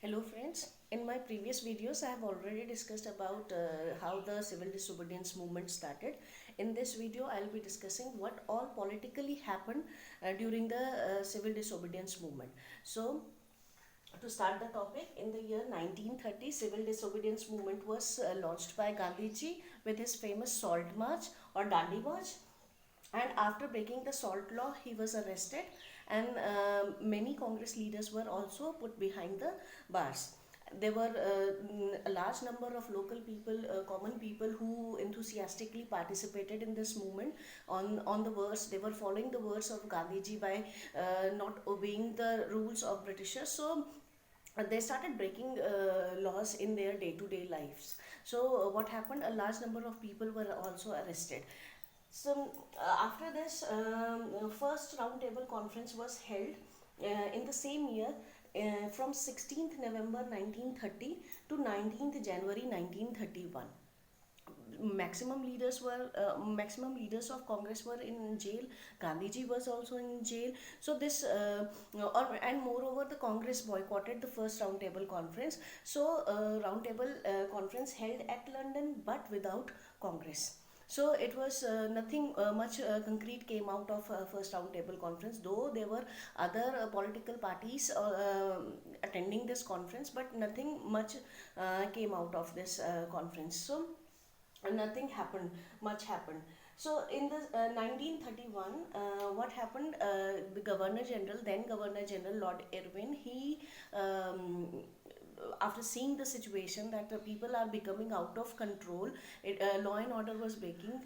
Hello friends, in my previous videos I have already discussed about how the civil disobedience movement started. In this video I will be discussing what all politically happened during the civil disobedience movement. So to start the topic, in the year 1930 civil disobedience movement was launched by Gandhiji with his famous Salt March or Dandi March, and after breaking the salt law he was arrested, and many congress leaders were also put behind the bars. There were a large number of local people, common people, who enthusiastically participated in this movement. On the words, they were following the words of Gandhiji by not obeying the rules of britishers. So they started breaking laws in their day-to-day lives. So what happened, a large number of people were also arrested. So after this, first roundtable conference was held in the same year, from 16th November 1930 to 19th January 1931. Maximum leaders of Congress were in jail. Gandhiji was also in jail. So this and moreover the Congress boycotted the first roundtable conference. So roundtable conference held at London but without Congress. So it was nothing much concrete came out of first roundtable conference, though there were other political parties attending this conference, but nothing much came out of this conference. So nothing happened much happened. So in the 1931, what happened, the governor general, then governor general Lord Irwin, he after seeing the situation that the people are becoming out of control, law and order was breaking.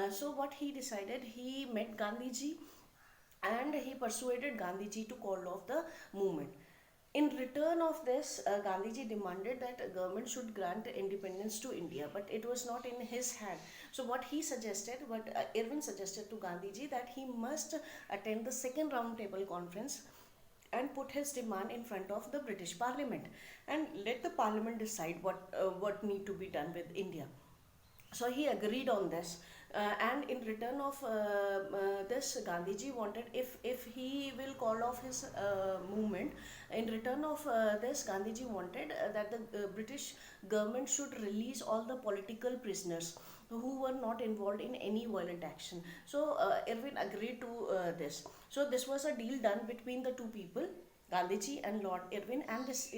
So what he decided, he met Gandhiji and he persuaded Gandhiji to call off the movement. In return of this, Gandhiji demanded that government should grant independence to India, but it was not in his hand. So what he suggested, what Irwin suggested to Gandhiji, that he must attend the second round table conference and put his demand in front of the British Parliament and let the Parliament decide what need to be done with India. So he agreed on this, and in return of this, Gandhiji wanted, if he will call off his movement, in return of this, Gandhiji wanted that the British government should release all the political prisoners who were not involved in any violent action. So Irwin agreed to this. So this was a deal done between the two people, Gandhiji and Lord Irwin, and this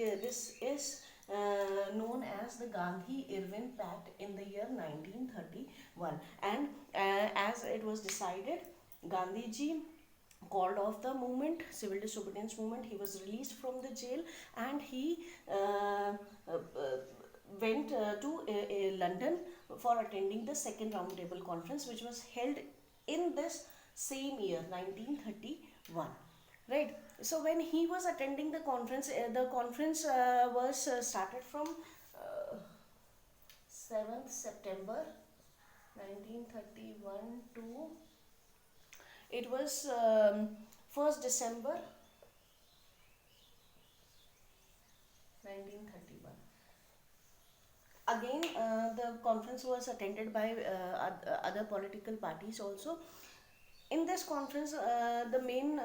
is known as the Gandhi-Irwin Pact in the year 1931. And as it was decided, Gandhiji called off the movement, civil disobedience movement. He was released from the jail, and he went to London for attending the second roundtable conference, which was held in this same year, 1931. Right. So when he was attending the conference was started from 7th September 1931 to, it was 1st December 1931. Again, the conference was attended by other political parties also. In this conference, the main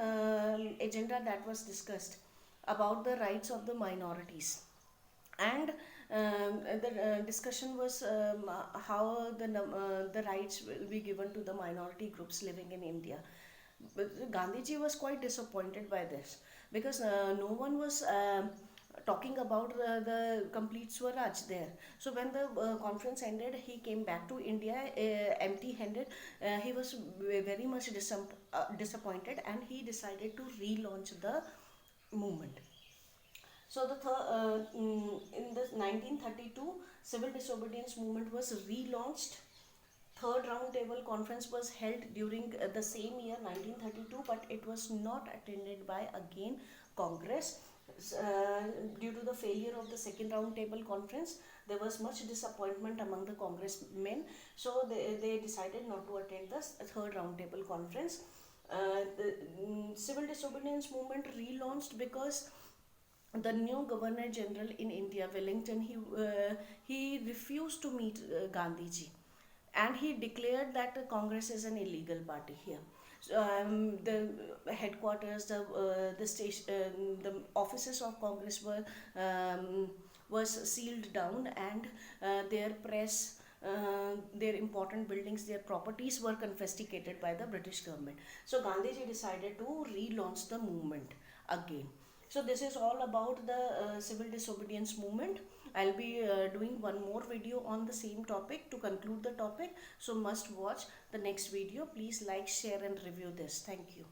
agenda that was discussed about the rights of the minorities, and the discussion was how the rights will be given to the minority groups living in India. But Gandhiji was quite disappointed by this, because no one was talking about the complete Swaraj there. So when the conference ended, he came back to India empty-handed. He was very much disappointed, and he decided to relaunch the movement. So in the 1932 civil disobedience movement was relaunched. Third round table conference was held during the same year 1932, but it was not attended by again Congress. uh, Due to the failure of the second round table conference, there was much disappointment among the congressmen, so they decided not to attend the third round table conference. The civil disobedience movement relaunched because the new governor general in India, Wellington, he refused to meet Gandhiji, and he declared that Congress is an illegal party here. The headquarters, the station, the offices of Congress was sealed down, and their press, their important buildings, their properties were confiscated by the British government. So Gandhiji decided to relaunch the movement again. So this is all about the civil disobedience movement. I'll be doing one more video on the same topic to conclude the topic. So must watch the next video. Please like, share and review this. Thank you.